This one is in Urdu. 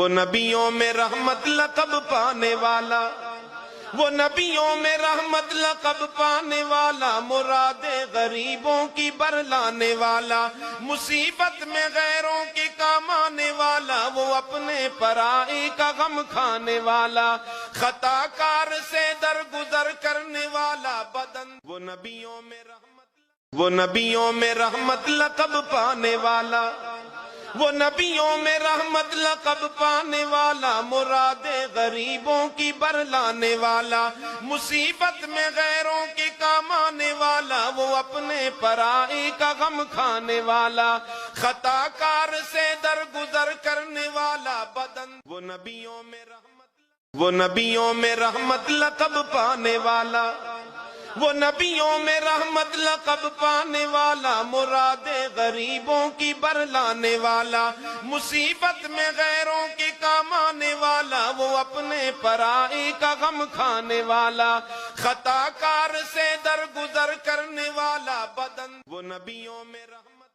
وہ نبیوں میں رحمت لقب پانے والا، وہ نبیوں میں رحمت لقب پانے والا، مراد غریبوں کی برلانے والا، مصیبت میں غیروں کے کام آنے والا، وہ اپنے پرائی کا غم کھانے والا، خطا کار سے درگزر کرنے والا بدن، وہ نبیوں میں رحمت لقب پانے والا، وہ نبیوں میں رحمت لقب پانے والا، مراد غریبوں کی برلانے والا، مصیبت میں غیروں کے کام آنے والا، وہ اپنے پرائی کا غم کھانے والا، خطا کار سے درگزر کرنے والا بدن، وہ نبیوں میں رحمت لقب پانے والا، وہ نبیوں میں رحمت لقب پانے والا، مراد غریبوں کی برلانے والا، مصیبت میں غیروں کے کام آنے والا، وہ اپنے پرائی کا غم کھانے والا، خطا کار سے درگزر کرنے والا بدن، وہ نبیوں میں رحمت